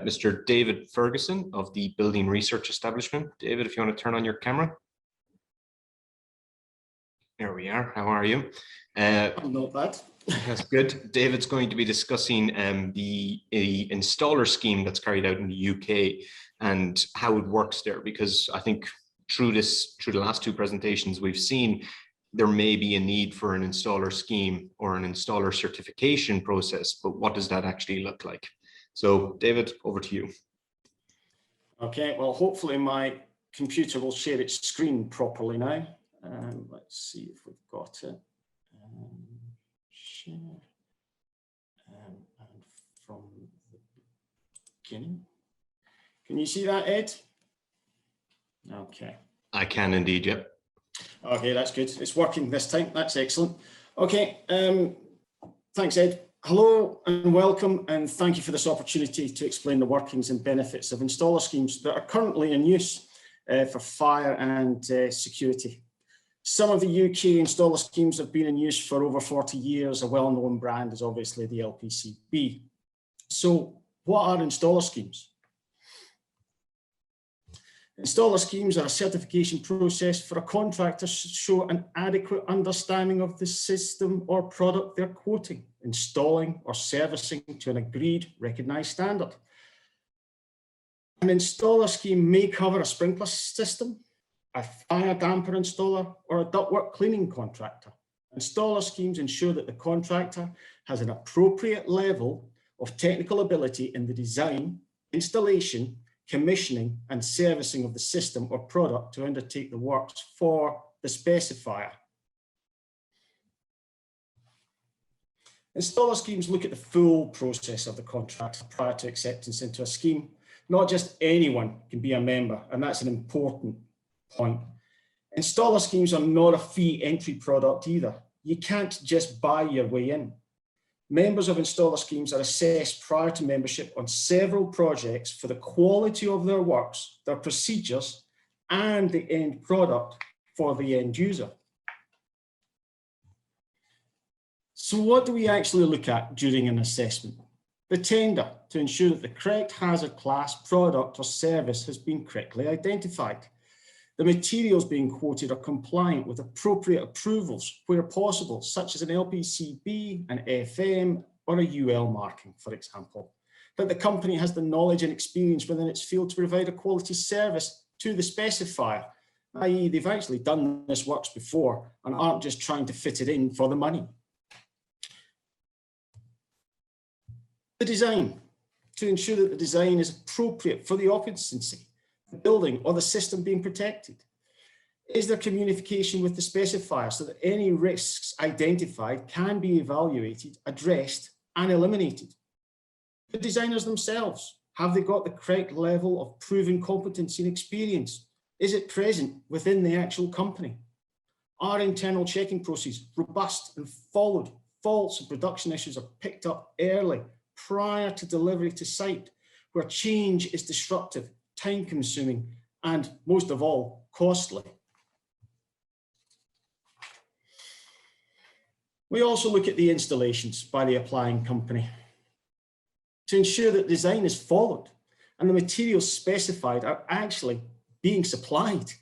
Mr. David Ferguson of the Building Research Establishment. David, if you want to turn on your camera. There we are. How are you? Not bad. That's good. David's going to be discussing the installer scheme that's carried out in the UK and how it works there, because I think through the last two presentations we've seen there may be a need for an installer scheme or an installer certification process, but what does that actually look like? So David, over to you. Okay, well, hopefully my computer will share its screen properly now. Let's see if we've got it. Share. And from the beginning. Can you see that, Ed? Okay. I can indeed, yep. Okay, that's good. It's working this time. That's excellent. Okay, thanks, Ed. Hello and welcome, and thank you for this opportunity to explain the workings and benefits of installer schemes that are currently in use for fire and security. Some of the UK installer schemes have been in use for over 40 years. A well-known brand is obviously the LPCB. So what are installer schemes? Installer schemes are a certification process for a contractor to show an adequate understanding of the system or product they're quoting, installing or servicing to an agreed, recognised standard. An installer scheme may cover a sprinkler system, a fire damper installer, or a ductwork cleaning contractor. Installer schemes ensure that the contractor has an appropriate level of technical ability in the design, installation, commissioning and servicing of the system or product to undertake the works for the specifier. Installer schemes look at the full process of the contract prior to acceptance into a scheme. Not just anyone can be a member, and that's an important point. Installer schemes are not a fee entry product either. You can't just buy your way in. Members of installer schemes are assessed prior to membership on several projects for the quality of their works, their procedures, and the end product for the end user. So what do we actually look at during an assessment? The tender, to ensure that the correct hazard class, product or service has been correctly identified. The materials being quoted are compliant with appropriate approvals where possible, such as an LPCB, an FM, or a UL marking, for example. That the company has the knowledge and experience within its field to provide a quality service to the specifier, i.e. they've actually done this works before and aren't just trying to fit it in for the money. The design, to ensure that the design is appropriate for the occupancy, the building or the system being protected. Is there communication with the specifier so that any risks identified can be evaluated, addressed and eliminated? The designers themselves, have they got the correct level of proven competency and experience? Is it present within the actual company? Are internal checking processes robust and followed? Faults and production issues are picked up early prior to delivery to site, where change is disruptive, time-consuming, and most of all, costly. We also look at the installations by the applying company to ensure that design is followed and the materials specified are actually being supplied.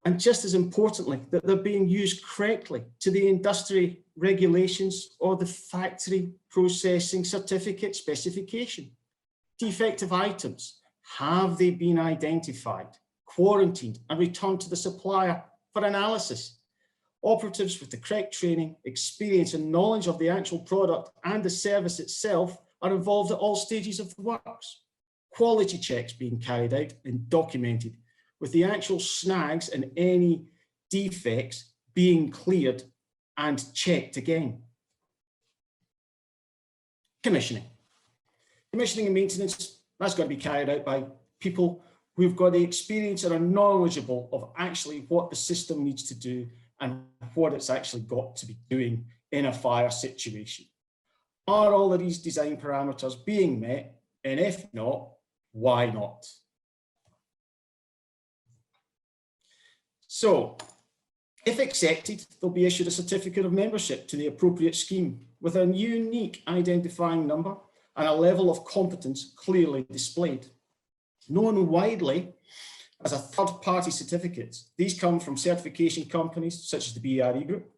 And just as importantly, that they're being used correctly to the industry regulations or the factory processing certificate specification. Defective items, have they been identified, quarantined and returned to the supplier for analysis? Operatives with the correct training, experience and knowledge of the actual product and the service itself are involved at all stages of the works. Quality checks being carried out and documented, with the actual snags and any defects being cleared and checked again. Commissioning. Commissioning and maintenance, that's got to be carried out by people who've got the experience and are knowledgeable of actually what the system needs to do and what it's actually got to be doing in a fire situation. Are all of these design parameters being met? And if not, why not? So, if accepted, they'll be issued a certificate of membership to the appropriate scheme with a unique identifying number, and a level of competence clearly displayed. Known widely as a third-party certificates, these come from certification companies such as the BRE Group,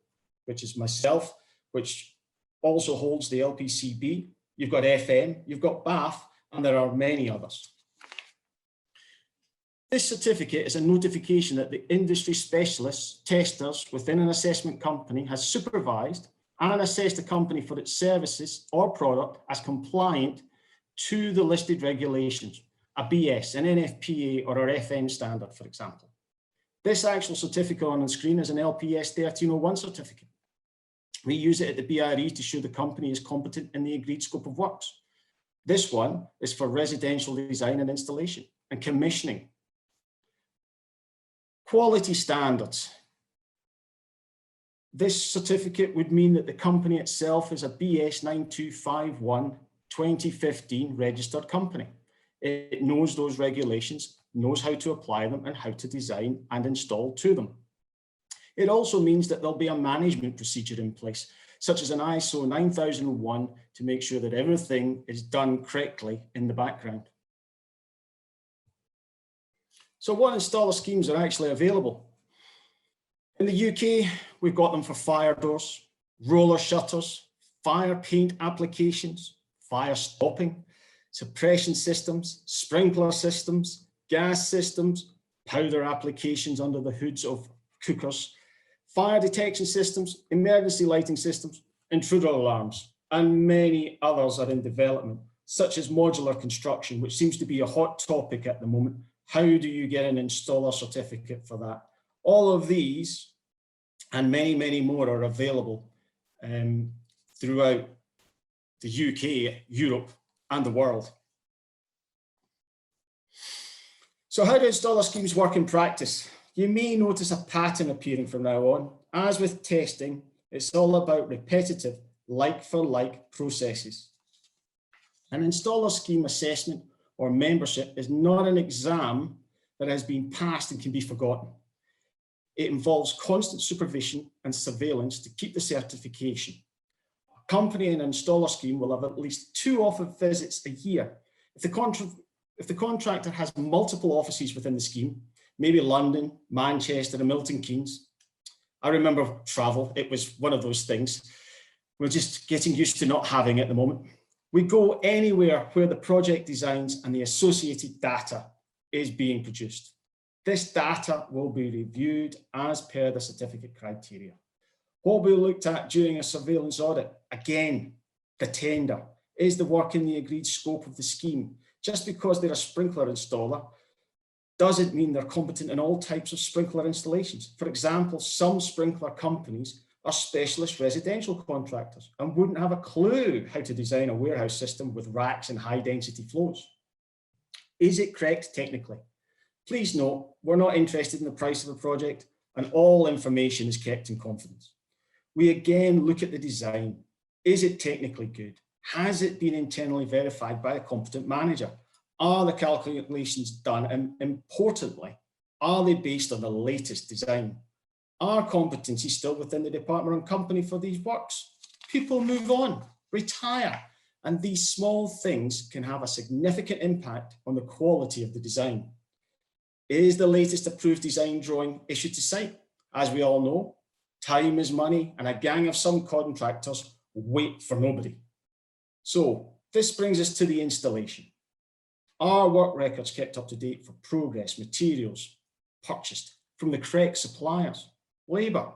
which is myself, which also holds the LPCB. You've got FM, you've got BAF, and there are many others. This certificate is a notification that the industry specialists, testers within an assessment company has supervised and assessed a company for its services or product as compliant to the listed regulations, a BS, an NFPA, or a FN standard, for example. This actual certificate on the screen is an LPS 1301 certificate. We use it at the BRE to show the company is competent in the agreed scope of works. This one is for residential design and installation and commissioning. Quality standards. This certificate would mean that the company itself is a BS 9251 2015 registered company. It knows those regulations, knows how to apply them and how to design and install to them. It also means that there'll be a management procedure in place, such as an ISO 9001 to make sure that everything is done correctly in the background. So what installer schemes are actually available? In the UK, we've got them for fire doors, roller shutters, fire paint applications, fire stopping, suppression systems, sprinkler systems, gas systems, powder applications under the hoods of cookers, fire detection systems, emergency lighting systems, intruder alarms, and many others are in development, such as modular construction, which seems to be a hot topic at the moment. How do you get an installer certificate for that? All of these and many, many more are available throughout the UK, Europe, and the world. So how do installer schemes work in practice? You may notice a pattern appearing from now on. As with testing, it's all about repetitive, like-for-like processes. An installer scheme assessment or membership is not an exam that has been passed and can be forgotten. It involves constant supervision and surveillance to keep the certification. A company and an installer scheme will have at least 2 office visits a year. If the contractor has multiple offices within the scheme, maybe London, Manchester, and Milton Keynes. I remember travel, it was one of those things. We're just getting used to not having it at the moment. We go anywhere where the project designs and the associated data is being produced. This data will be reviewed as per the certificate criteria. What we looked at during a surveillance audit, again, the tender, is the work in the agreed scope of the scheme. Just because they're a sprinkler installer doesn't mean they're competent in all types of sprinkler installations. For example, some sprinkler companies are specialist residential contractors and wouldn't have a clue how to design a warehouse system with racks and high density flows. Is it correct technically? Please note, we're not interested in the price of a project and all information is kept in confidence. We again look at the design. Is it technically good? Has it been internally verified by a competent manager? Are the calculations done? And importantly, are they based on the latest design? Are competencies still within the department and company for these works? People move on, retire, and these small things can have a significant impact on the quality of the design. Is the latest approved design drawing issued to site? As we all know, time is money, and a gang of some contractors wait for nobody. So this brings us to the installation. Are work records kept up to date for progress, materials purchased from the correct suppliers? Labour,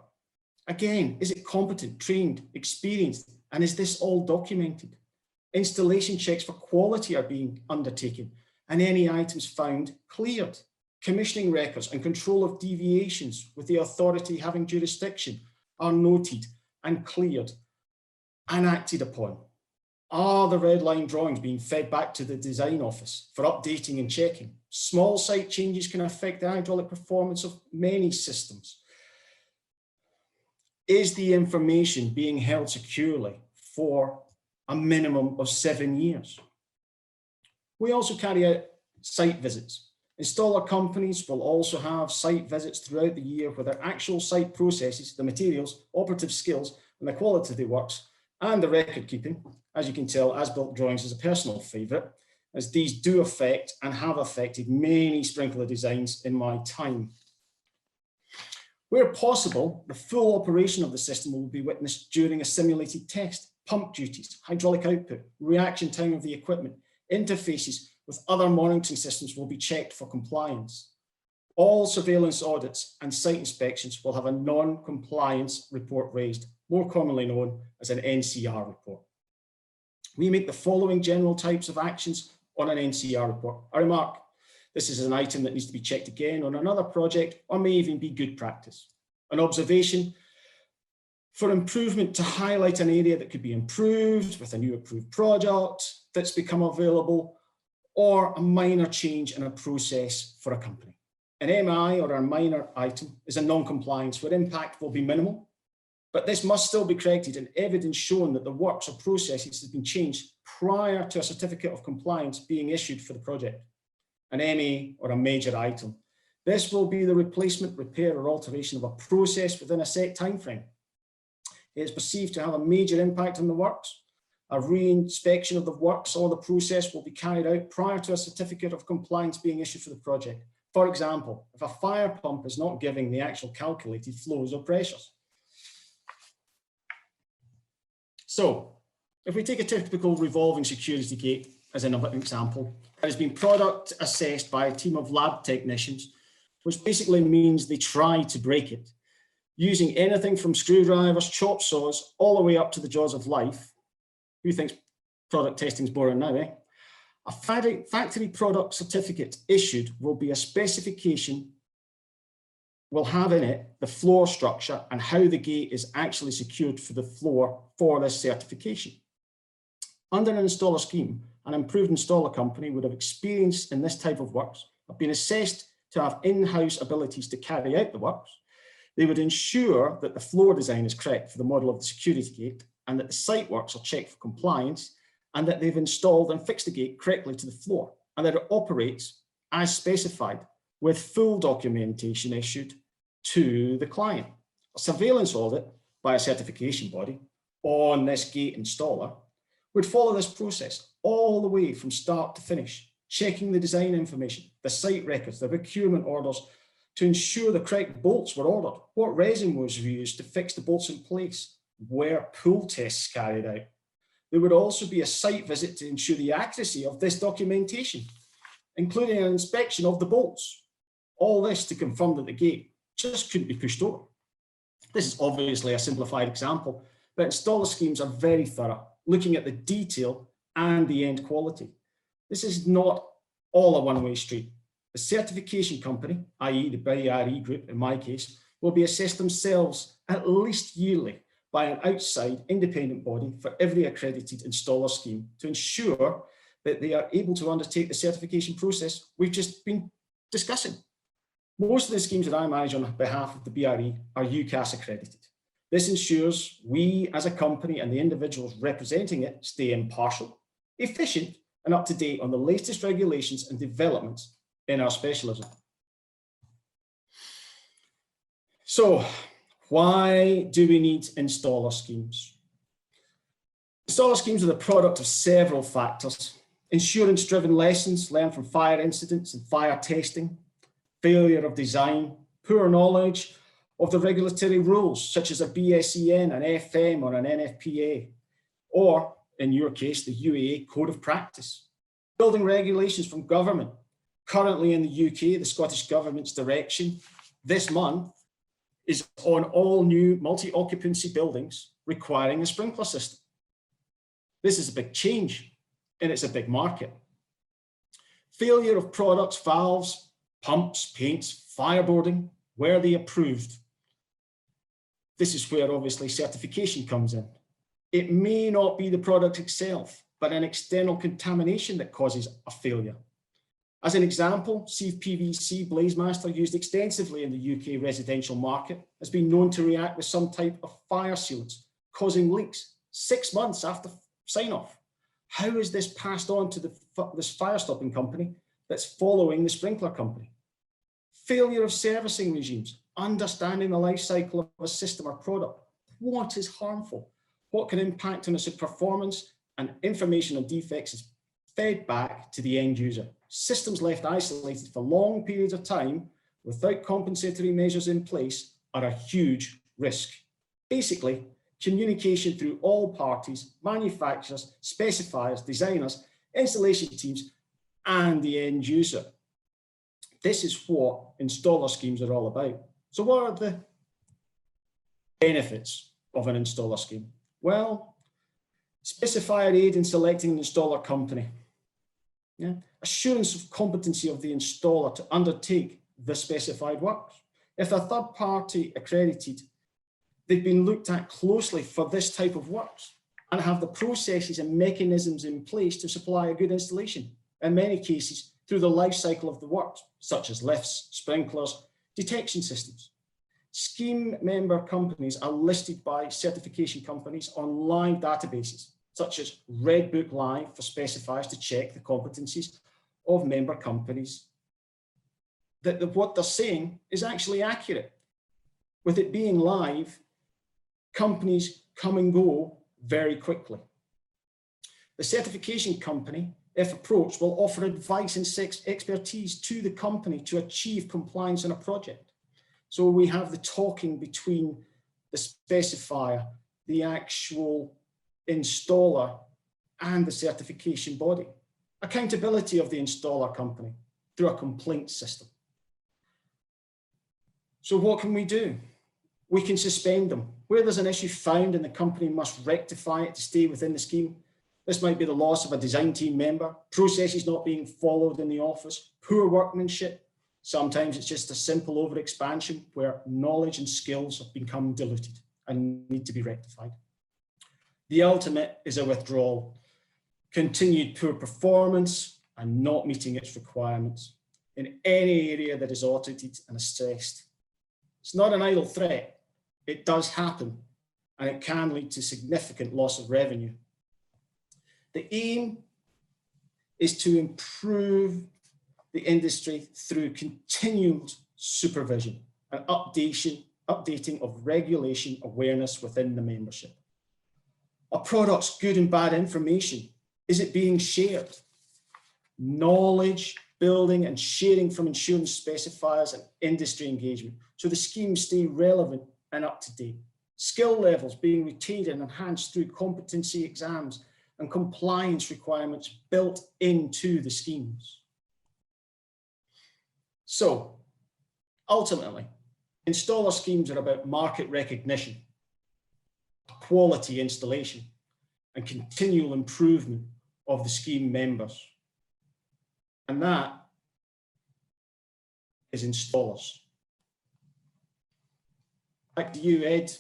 again, is it competent, trained, experienced, and is this all documented? Installation checks for quality are being undertaken and any items found cleared. Commissioning records and control of deviations with the authority having jurisdiction are noted and cleared and acted upon. Are the red line drawings being fed back to the design office for updating and checking? Small site changes can affect the hydraulic performance of many systems. Is the information being held securely for a minimum of 7 years? We also carry out site visits. Installer companies will also have site visits throughout the year where their actual site processes, the materials, operative skills, and the quality of the works, and the record keeping. As you can tell, as-built drawings is a personal favourite, as these do affect and have affected many sprinkler designs in my time. Where possible, the full operation of the system will be witnessed during a simulated test. Pump duties, hydraulic output, reaction time of the equipment, interfaces with other monitoring systems will be checked for compliance. All surveillance audits and site inspections will have a non-compliance report raised, more commonly known as an NCR report. We make the following general types of actions on an NCR report. A remark: this is an item that needs to be checked again on another project, or may even be good practice. An observation: for improvement, to highlight an area that could be improved with a new approved product that's become available, or a minor change in a process for a company. An MI, or a minor item, is a non-compliance where impact will be minimal, but this must still be corrected and evidence shown that the works or processes have been changed prior to a certificate of compliance being issued for the project. An MA, or a major item, this will be the replacement, repair, or alteration of a process within a set time frame. It is perceived to have a major impact on the works. A re-inspection of the works or the process will be carried out prior to a certificate of compliance being issued for the project. For example, if a fire pump is not giving the actual calculated flows or pressures. So, if we take a typical revolving security gate as an example, it has been product assessed by a team of lab technicians, which basically means they try to break it, using anything from screwdrivers, chop saws, all the way up to the jaws of life. Who thinks product testing is boring now, eh? A factory product certificate issued will be a specification, will have in it the floor structure and how the gate is actually secured for the floor for this certification. Under an installer scheme, an improved installer company would have experience in this type of works, have been assessed to have in-house abilities to carry out the works. They would ensure that the floor design is correct for the model of the security gate, and that the site works are checked for compliance, and that they've installed and fixed the gate correctly to the floor, and that it operates as specified with full documentation issued to the client. A surveillance audit by a certification body on this gate installer would follow this process all the way from start to finish, checking the design information, the site records, the procurement orders, to ensure the correct bolts were ordered, what resin was used to fix the bolts in place, where pull tests carried out. There would also be a site visit to ensure the accuracy of this documentation, including an inspection of the bolts. All this to confirm that the gate just couldn't be pushed over. This is obviously a simplified example, but installer schemes are very thorough, looking at the detail and the end quality. This is not all a one-way street. The certification company, i.e. the BRE group in my case, will be assessed themselves at least yearly by an outside independent body for every accredited installer scheme to ensure that they are able to undertake the certification process we've just been discussing. Most of the schemes that I manage on behalf of the BRE are UCAS accredited. This ensures we as a company and the individuals representing it stay impartial, efficient, and up to date on the latest regulations and developments in our specialism. So, why do we need installer schemes? Installer schemes are the product of several factors: insurance-driven lessons learned from fire incidents and fire testing, failure of design, poor knowledge of the regulatory rules, such as a BSEN, an FM, or an NFPA, or, in your case, the UAA Code of Practice. Building regulations from government. Currently in the UK, the Scottish Government's direction this month is on all new multi-occupancy buildings requiring a sprinkler system. This is a big change, and it's a big market. Failure of products, valves, pumps, paints, fireboarding, were they approved? This is where obviously certification comes in. It may not be the product itself, but an external contamination that causes a failure. As an example, CPVC Blazemaster, used extensively in the UK residential market, has been known to react with some type of fire sealants, causing leaks 6 months after sign-off. How is this passed on to this fire stopping company that's following the sprinkler company? Failure of servicing regimes, understanding the life cycle of a system or product. What is harmful? what can impact on its performance, and information on defects is fed back to the end user. Systems left isolated for long periods of time without compensatory measures in place are a huge risk. Basically, communication through all parties, manufacturers, specifiers, designers, installation teams, and the end user. This is what installer schemes are all about. So what are the benefits of an installer scheme? Well, specifier aid in selecting an installer company. Yeah. Assurance of competency of the installer to undertake the specified works. If a third party accredited, they've been looked at closely for this type of works and have the processes and mechanisms in place to supply a good installation, in many cases through the life cycle of the works, such as lifts, sprinklers, detection systems. Scheme member companies are listed by certification companies on live databases, such as Red Book Live for specifiers to check the competencies of member companies, that what they're saying is actually accurate. With it being live, companies come and go very quickly. The certification company, if approached, will offer advice and expertise to the company to achieve compliance on a project. So we have the talking between the specifier, the actual installer, and the certification body. Accountability of the installer company through a complaint system. So what can we do? We can suspend them. Where there's an issue found and the company must rectify it to stay within the scheme. This might be the loss of a design team member, processes not being followed in the office, poor workmanship. Sometimes it's just a simple overexpansion where knowledge and skills have become diluted and need to be rectified. The ultimate is a withdrawal, continued poor performance and not meeting its requirements in any area that is audited and assessed. It's not an idle threat. It does happen, and it can lead to significant loss of revenue. The aim is to improve the industry through continued supervision and updating of regulation awareness within the membership. A product's good and bad information, is it being shared? Knowledge building and sharing from insurance specifiers and industry engagement, so the schemes stay relevant and up to date. Skill levels being retained and enhanced through competency exams and compliance requirements built into the schemes. So ultimately, installer schemes are about market recognition, quality installation, and continual improvement of the scheme members. And that is installers. Back to you, Ed.